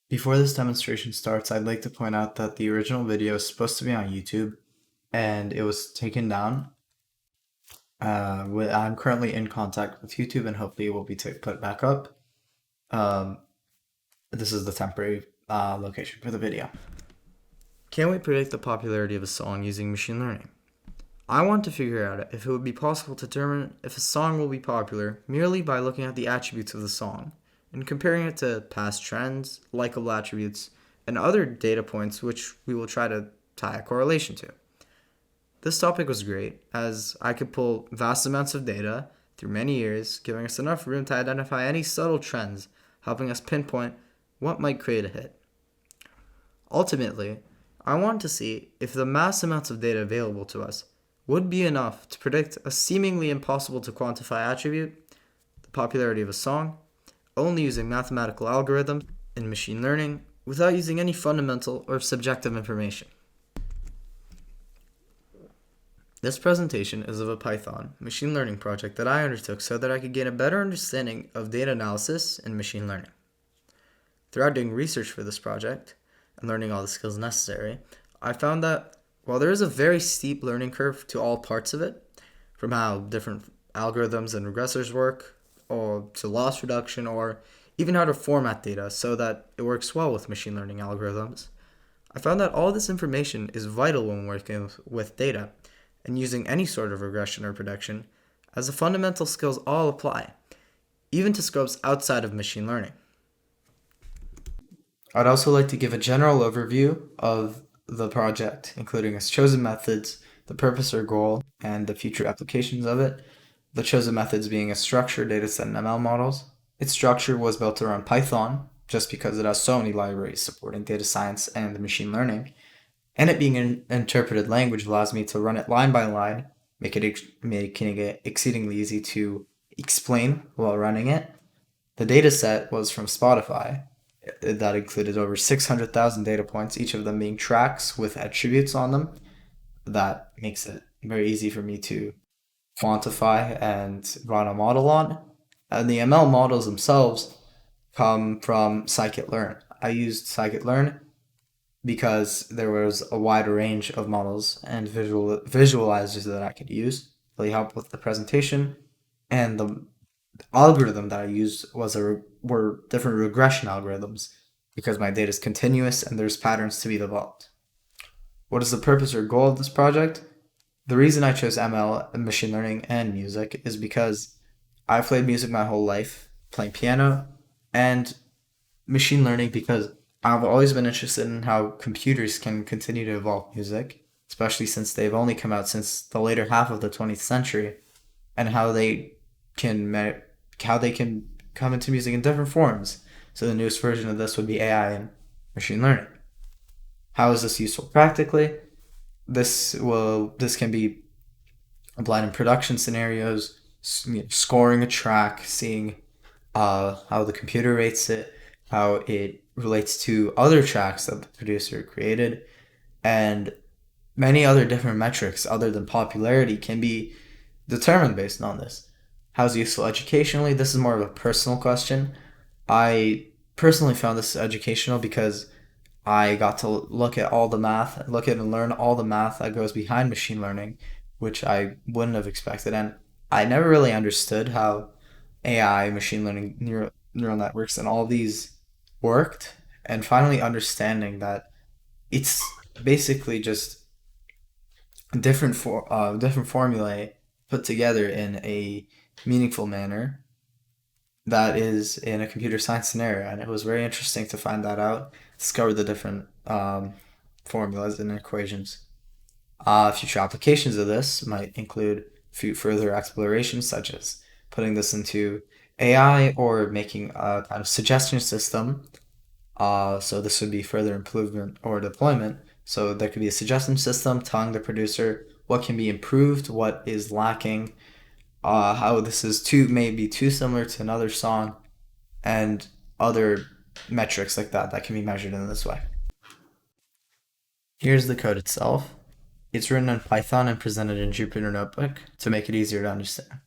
Before this demonstration starts, I'd like to point out that the original video is supposed to be on YouTube and it was taken down. I'm currently in contact with YouTube and hopefully it will be put back up. Um, this is the temporary location for the video. Can we predict the popularity of a song using machine learning? I want to figure out if it would be possible to determine if a song will be popular merely by looking at the attributes of the song and comparing it to past trends, likable attributes, and other data points which we will try to tie a correlation to. This topic was great as I could pull vast amounts of data through many years, giving us enough room to identify any subtle trends, helping us pinpoint what might create a hit. Ultimately, I wanted to see if the mass amounts of data available to us would be enough to predict a seemingly impossible to quantify attribute, the popularity of a song, only using mathematical algorithms and machine learning without using any fundamental or subjective information. This presentation is of a Python machine learning project that I undertook so that I could gain a better understanding of data analysis and machine learning. Throughout doing research for this project and learning all the skills necessary, I found that while there is a very steep learning curve to all parts of it, from how different algorithms and regressors work, or to loss reduction, or even how to format data so that it works well with machine learning algorithms, I found that all this information is vital when working with data and using any sort of regression or prediction, as the fundamental skills all apply, even to scopes outside of machine learning. I'd also like to give a general overview of the project, including its chosen methods, the purpose or goal, and the future applications of it. The chosen methods being a structured dataset and ML models. Its structure was built around Python, just because it has so many libraries supporting data science and machine learning. And it being an interpreted language allows me to run it line by line, making it exceedingly easy to explain while running it. The dataset was from Spotify. That included over 600,000 data points, each of them being tracks with attributes on them. That makes it very easy for me to quantify and run a model on. And the ML models themselves come from scikit-learn. I used scikit-learn because there was a wide range of models and visualizers that I could use. Really helped with the presentation. And the algorithm that I used were different regression algorithms because my data is continuous and there's patterns to be developed. What is the purpose or goal of this project? The reason I chose ML, machine learning, and music is because I've played music my whole life, playing piano, and machine learning because I've always been interested in how computers can continue to evolve music, especially since they've only come out since the later half of the 20th century, and how they can come into music in different forms. So the newest version of this would be AI and machine learning. How is this useful practically? This can be applied in production scenarios, scoring a track, seeing how the computer rates it, how it relates to other tracks that the producer created, and many other different metrics other than popularity can be determined based on this. How's it useful educationally? This is more of a personal question. I personally found this educational because I got to look at all the math, look at and learn all the math that goes behind machine learning, which I wouldn't have expected. And I never really understood how AI, machine learning, neural networks, and all these worked. And finally understanding that it's basically just different formulae put together in a meaningful manner that is in a computer science scenario. And it was very interesting to find that out, discover the different formulas and equations. Future applications of this might include further explorations, such as putting this into AI or making a kind of suggestion system. So this would be further improvement or deployment. So there could be a suggestion system telling the producer what can be improved, what is lacking, how this is maybe too similar to another song, and other metrics like that can be measured in this way. Here's the code itself. It's written in Python and presented in Jupyter Notebook to make it easier to understand.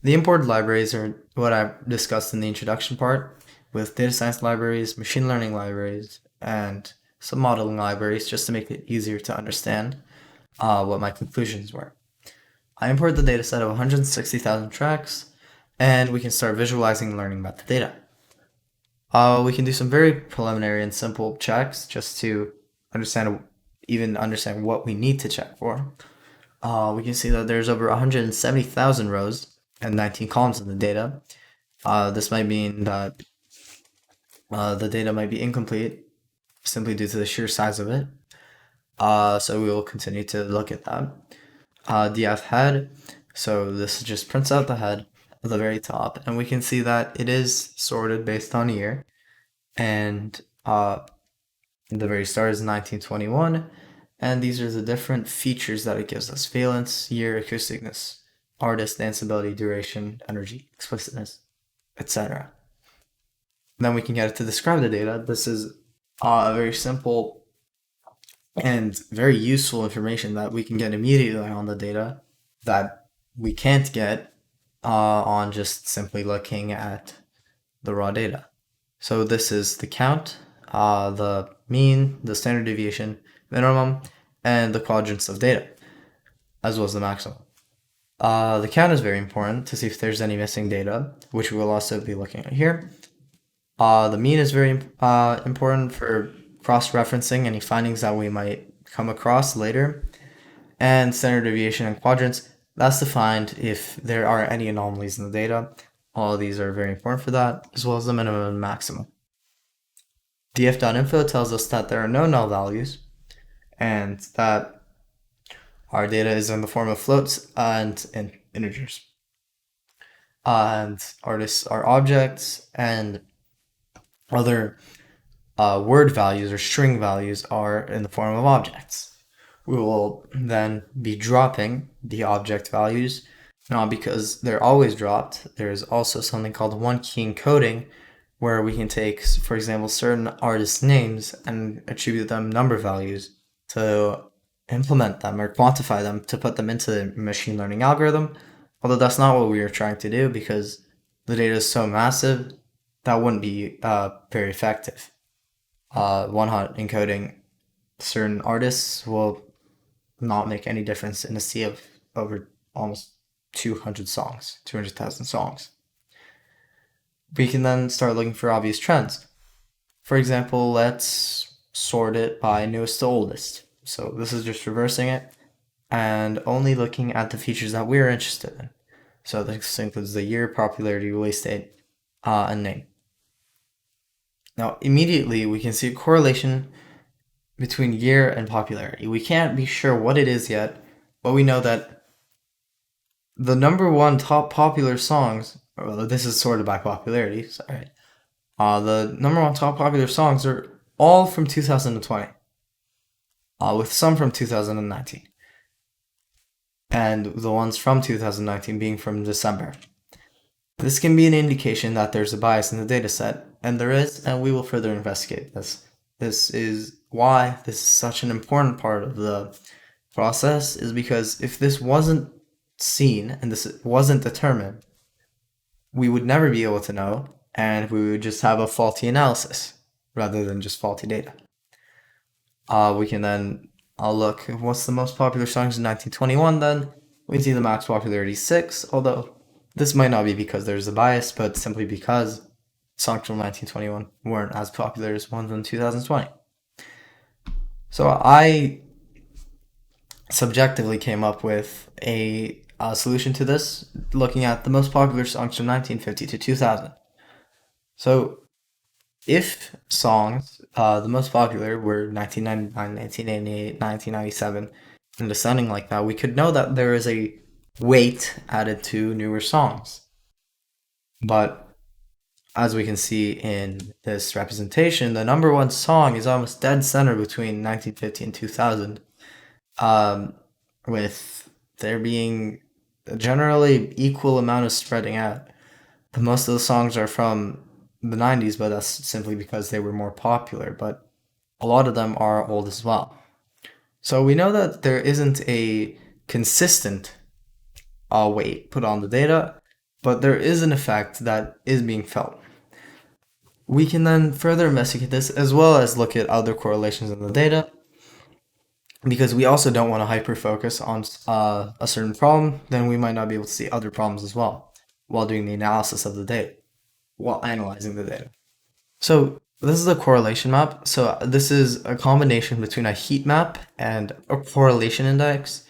The imported libraries are what I discussed in the introduction part. with data science libraries, machine learning libraries, and some modeling libraries just to make it easier to understand what my conclusions were. I import the data set of 160,000 tracks, and we can start visualizing and learning about the data. We can do some very preliminary and simple checks just to understand what we need to check for. We can see that there's over 170,000 rows and 19 columns in the data. This might mean that the data might be incomplete simply due to the sheer size of it. So we will continue to look at that. df head. So this just prints out the head at the very top, and we can see that it is sorted based on year. And the very start is 1921, and these are the different features that it gives us: valence, year, acousticness, artist, danceability, duration, energy, explicitness, etc. Then we can get it to describe the data. This is a very simple and very useful information that we can get immediately on the data that we can't get on just simply looking at the raw data. So this is the count, the mean, the standard deviation, minimum, and the quadrants of data, as well as the maximum. The count is very important to see if there's any missing data, which we will also be looking at here. The mean is very important for cross-referencing any findings that we might come across later. And standard deviation and quadrants, that's to find if there are any anomalies in the data. All of these are very important for that, as well as the minimum and maximum. df.info tells us that there are no null values and that our data is in the form of floats and integers. And artists are objects, and other word values or string values are in the form of objects. We will then be dropping the object values, not because they're always dropped. There's also something called one-key encoding, where we can take, for example, certain artist names and attribute them number values to implement them or quantify them to put them into the machine learning algorithm. Although that's not what we were trying to do because the data is so massive, that wouldn't be very effective. One-hot encoding certain artists will not make any difference in a sea of over almost 200,000 songs. We can then start looking for obvious trends. For example, let's sort it by newest to oldest. So this is just reversing it and only looking at the features that we're interested in. So this includes the year, popularity, release date, and name. Now, immediately we can see a correlation between year and popularity. We can't be sure what it is yet, but we know that the number one top popular songs, well, this is sorted by popularity, sorry. The number one top popular songs are all from 2020, with some from 2019. And the ones from 2019 being from December. This can be an indication that there's a bias in the data set, and there is, and we will further investigate this. This is why this is such an important part of the process, is because if this wasn't seen and this wasn't determined, we would never be able to know, and we would just have a faulty analysis rather than just faulty data. We can then look, what's the most popular songs in 1921 then? We see the max popularity 6, although this might not be because there's a bias, but simply because songs from 1921 weren't as popular as ones in 2020. So I subjectively came up with a solution to this, looking at the most popular songs from 1950 to 2000. So if songs, the most popular were 1999, 1988, 1997, and descending like that, we could know that there is a weight added to newer songs. But as we can see in this representation, the number one song is almost dead center between 1950 and 2000, with there being a generally equal amount of spreading out. Most of the songs are from the 90s, but that's simply because they were more popular, but a lot of them are old as well. So we know that there isn't a consistent weight put on the data, but there is an effect that is being felt. We can then further investigate this as well as look at other correlations in the data because we also don't want to hyper focus on a certain problem, then we might not be able to see other problems as well while doing the analysis of the data, while analyzing the data. So this is a correlation map. So this is a combination between a heat map and a correlation index.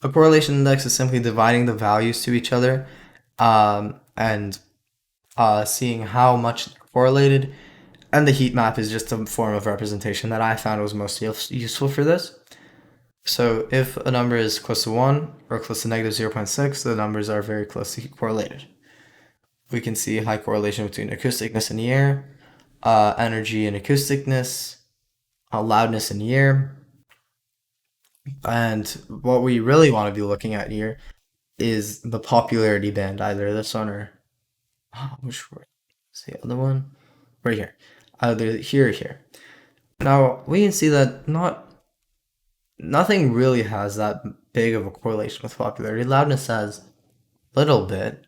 A correlation index is simply dividing the values to each other and seeing how much they're correlated. And the heat map is just a form of representation that I found was most useful for this. So if a number is close to 1 or close to negative 0.6, the numbers are very closely correlated. We can see high correlation between acousticness and year, energy and acousticness, loudness and year. And what we really want to be looking at here is the popularity band, either this one or which word? Is the other one? Right here. Either here or here. Now we can see that nothing really has that big of a correlation with popularity. Loudness has a little bit.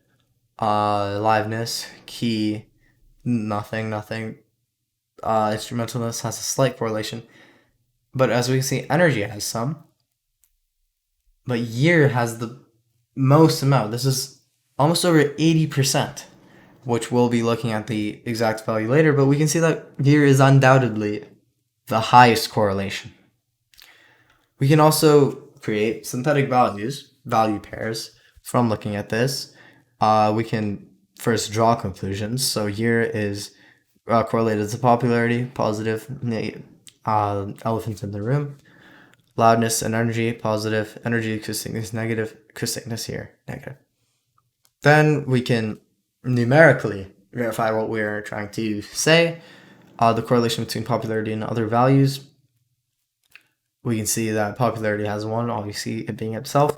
Liveness, key, nothing. Instrumentalness has a slight correlation. But as we can see, energy has some. But year has the most amount. This is almost over 80%, which we'll be looking at the exact value later. But we can see that year is undoubtedly the highest correlation. We can also create synthetic value pairs from looking at this. We can first draw conclusions. So year is correlated to popularity, positive, elephant in the room. Loudness and energy, positive. Energy, acousticness, negative. Acousticness here, negative. Then we can numerically verify what we're trying to say. The correlation between popularity and other values. We can see that popularity has 1, obviously it being itself,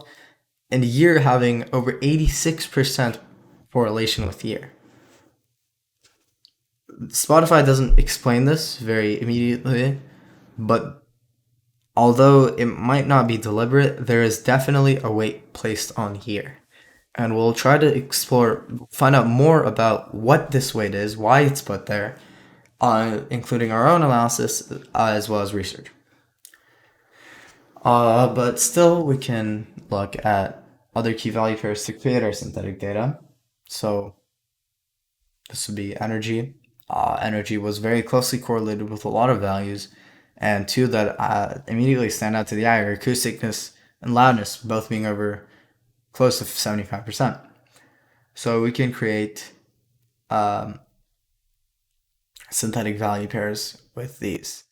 and year having over 86% correlation with year. Spotify doesn't explain this very immediately, but although it might not be deliberate, there is definitely a weight placed on year. And we'll try to find out more about what this weight is, why it's put there, including our own analysis as well as research. But still, we can look at other key value pairs to create our synthetic data. So this would be energy. Energy was very closely correlated with a lot of values, and two that immediately stand out to the eye are acousticness and loudness, both being over close to 75%. So we can create synthetic value pairs with these.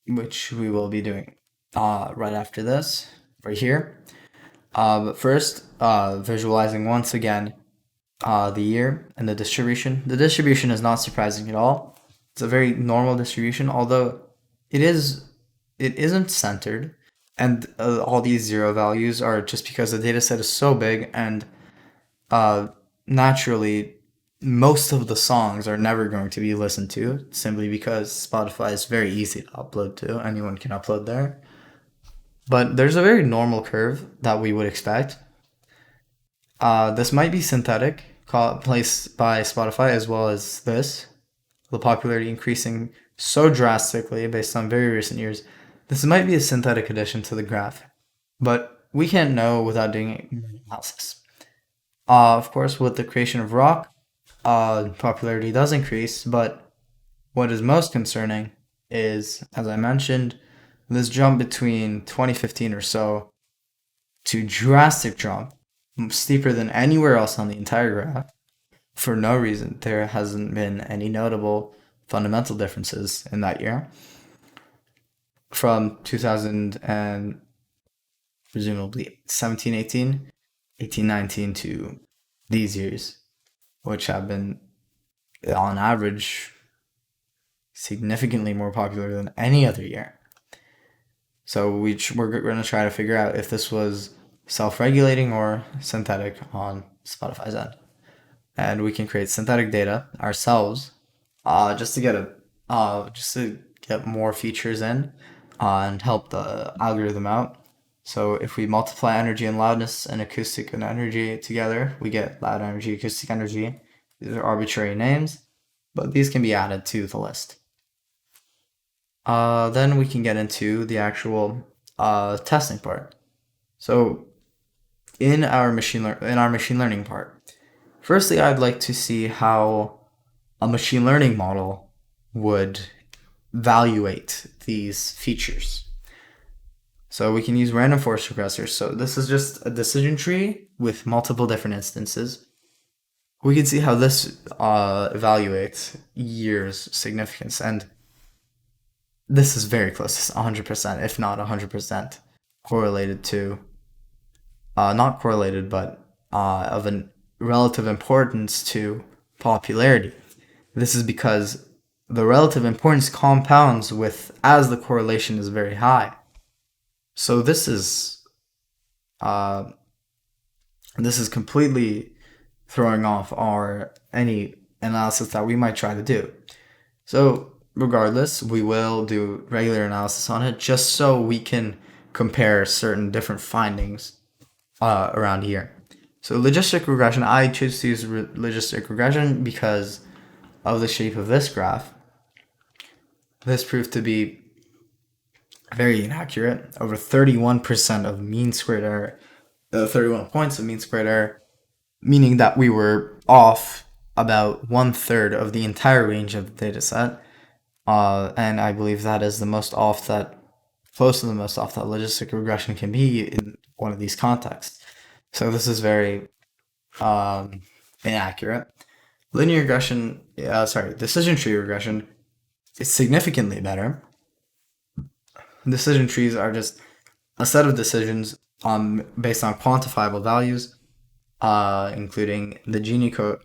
Which we will be doing right after this, right here. But first, visualizing once again the year and the distribution. The distribution is not surprising at all. It's a very normal distribution, although it isn't centered, and all these zero values are just because the data set is so big, and naturally most of the songs are never going to be listened to simply because Spotify is very easy to upload to. Anyone can upload there. But there's a very normal curve that we would expect. This might be synthetic, placed by Spotify, as well as this. The popularity increasing so drastically based on very recent years. This might be a synthetic addition to the graph, but we can't know without doing analysis. Of course, with the creation of rock, popularity does increase, but what is most concerning is, as I mentioned, this jump between 2015 or so to drastic jump, steeper than anywhere else on the entire graph. For no reason, there hasn't been any notable fundamental differences in that year. From 2000 and presumably 17, 18, 18, 19 to these years, which have been, on average, significantly more popular than any other year. So we're going to try to figure out if this was self-regulating or synthetic on Spotify's end. And we can create synthetic data ourselves, just to get more features in, and help the algorithm out. So if we multiply energy and loudness and acoustic and energy together, we get loud energy, acoustic energy. These are arbitrary names, but these can be added to the list. Then we can get into the actual testing part. So in our machine learning part, firstly, I'd like to see how a machine learning model would evaluate these features. So we can use random forest regressors. So this is just a decision tree with multiple different instances. We can see how this evaluates years significance, and this is very close to 100%, if not 100%, correlated to, not correlated, but of a relative importance to popularity. This is because the relative importance compounds with as the correlation is very high. So this is completely throwing off any analysis that we might try to do. So regardless, we will do regular analysis on it just so we can compare certain different findings around here. So logistic regression, I choose to use logistic regression because of the shape of this graph. This proved to be very inaccurate. Over 31% of mean squared error, 31 points of mean squared error, meaning that we were off about 1/3 of the entire range of the data set. And I believe that is the most off that, close to the most off that logistic regression can be in one of these contexts. So this is very inaccurate. Linear regression, decision tree regression is significantly better. Decision trees are just a set of decisions based on quantifiable values, including the Gini code,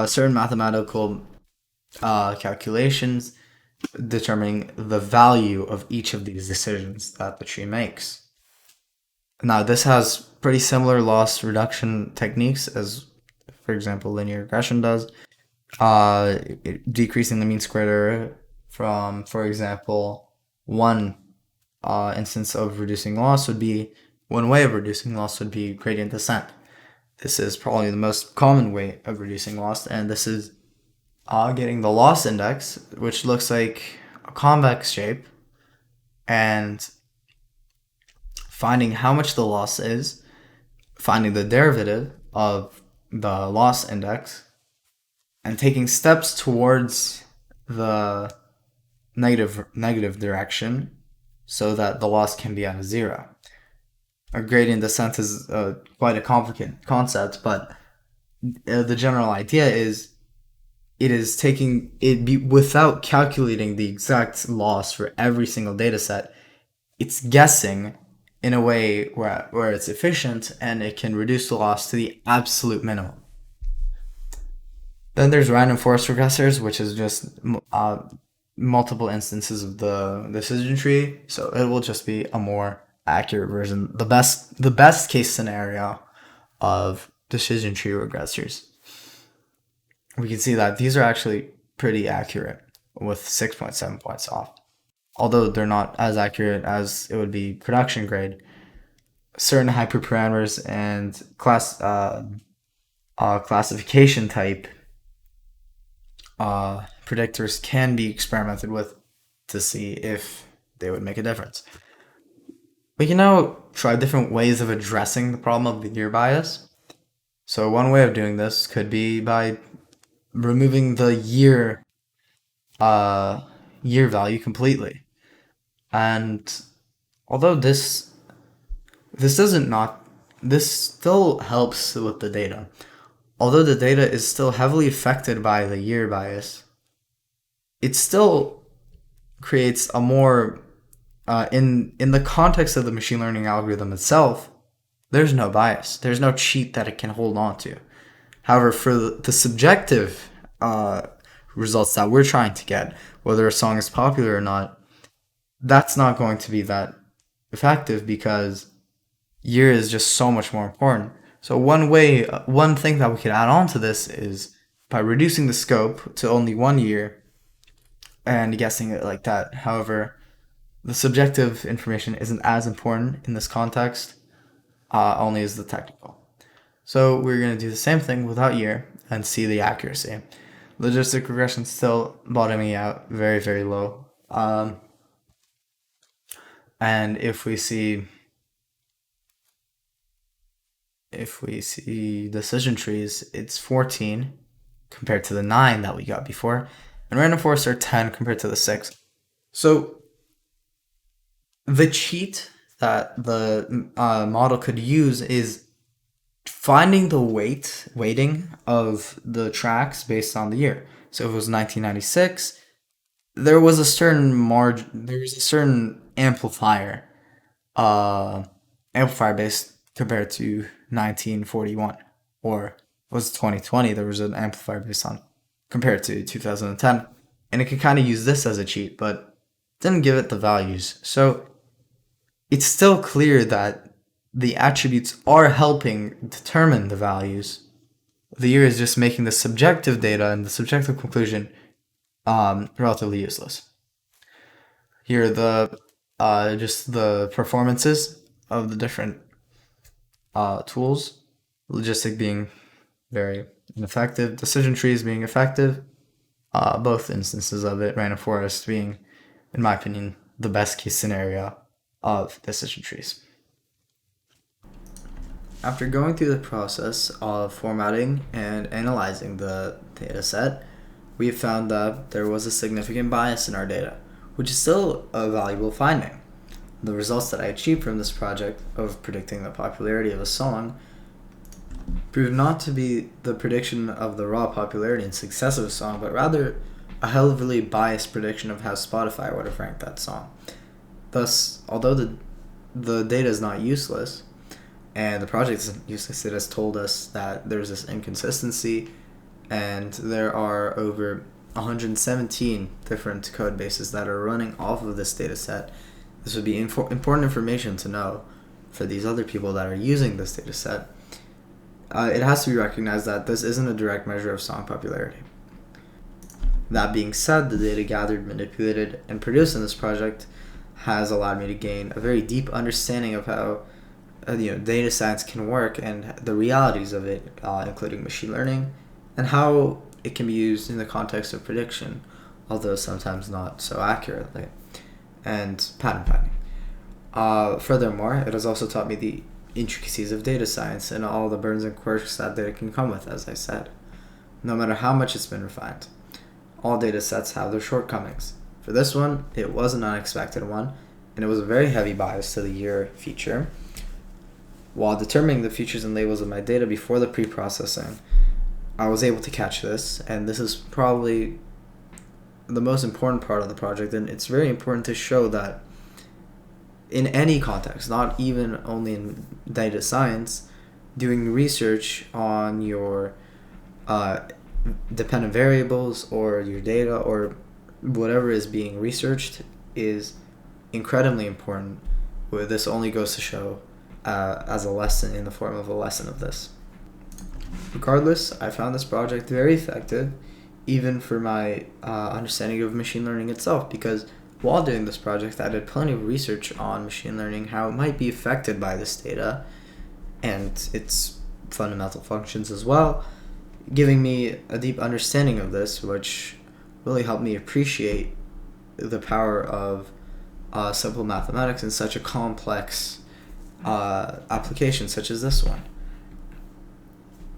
certain mathematical calculations determining the value of each of these decisions that the tree makes. Now, this has pretty similar loss reduction techniques as, for example, linear regression does, decreasing the mean squared error from, for example, one instance of reducing loss would be, one way of reducing loss would be gradient descent. This is probably the most common way of reducing loss, and this is getting the loss index, which looks like a convex shape, and finding how much the loss is, finding the derivative of the loss index, and taking steps towards the negative direction so that the loss can be at a zero. A gradient descent is quite a complicated concept, but the general idea is it is taking it without calculating the exact loss for every single data set. It's guessing in a way where it's efficient and it can reduce the loss to the absolute minimum. Then there's random forest regressors, which is just multiple instances of the decision tree, so it will just be a more accurate version, the best case scenario of decision tree regressors. We can see that these are actually pretty accurate with 6.7 points off. Although they're not as accurate as it would be production grade, certain hyperparameters and classification type predictors can be experimented with to see if they would make a difference. We can now try different ways of addressing the problem of the year bias. So one way of doing this could be by removing the year value completely. And although this still helps with the data. Although the data is still heavily affected by the year bias, it still creates a more in the context of the machine learning algorithm itself, there's no bias. There's no cheat that it can hold on to. However, for the subjective results that we're trying to get, whether a song is popular or not, that's not going to be that effective because year is just so much more important. So one thing that we could add on to this is by reducing the scope to only 1 year and guessing it like that. However, the subjective information isn't as important in this context, only as the technical. So we're going to do the same thing without year, and see the accuracy. Logistic regression still bottoming out very, very low. And if we see decision trees, it's 14 compared to the 9 that we got before, and random forests are 10 compared to the 6. So the cheat that the model could use is finding the weighting of the tracks based on the year. So if it was 1996, there was a certain amplifier based compared to 1941, or was 2020, there was an amplifier based on compared to 2010, and it could kind of use this as a cheat, but didn't give it the values. So it's still clear that the attributes are helping determine the values. The year is just making the subjective data and the subjective conclusion relatively useless. Here are just the performances of the different tools. Logistic being very ineffective, decision trees being effective, both instances of it, random forest being, in my opinion, the best case scenario of decision trees. After going through the process of formatting and analyzing the data set, we found that there was a significant bias in our data, which is still a valuable finding. The results that I achieved from this project of predicting the popularity of a song proved not to be the prediction of the raw popularity and success of a song, but rather a heavily biased prediction of how Spotify would have ranked that song. Thus, although the data is not useless, and the project isn't useless, it has told us that there's this inconsistency, and there are over 117 different code bases that are running off of this data set. This would be important information to know for these other people that are using this data set. It has to be recognized that this isn't a direct measure of song popularity. That being said, the data gathered, manipulated, and produced in this project has allowed me to gain a very deep understanding of how data science can work and the realities of it, including machine learning, and how it can be used in the context of prediction, although sometimes not so accurately, and pattern finding. Furthermore, it has also taught me the intricacies of data science and all the burns and quirks that data can come with, as I said. No matter how much it's been refined, all data sets have their shortcomings. For this one, it was an unexpected one, and it was a very heavy bias to the year feature. While determining the features and labels of my data before the pre-processing, I was able to catch this, and this is probably the most important part of the project, and it's very important to show that in any context, not even only in data science, doing research on your dependent variables or your data or whatever is being researched is incredibly important. Where this only goes to show as a lesson, in the form of a lesson of this. Regardless, I found this project very effective, even for my understanding of machine learning itself, because while doing this project, I did plenty of research on machine learning, how it might be affected by this data, and its fundamental functions as well, giving me a deep understanding of this, which really helped me appreciate the power of simple mathematics in such a complex application such as this one.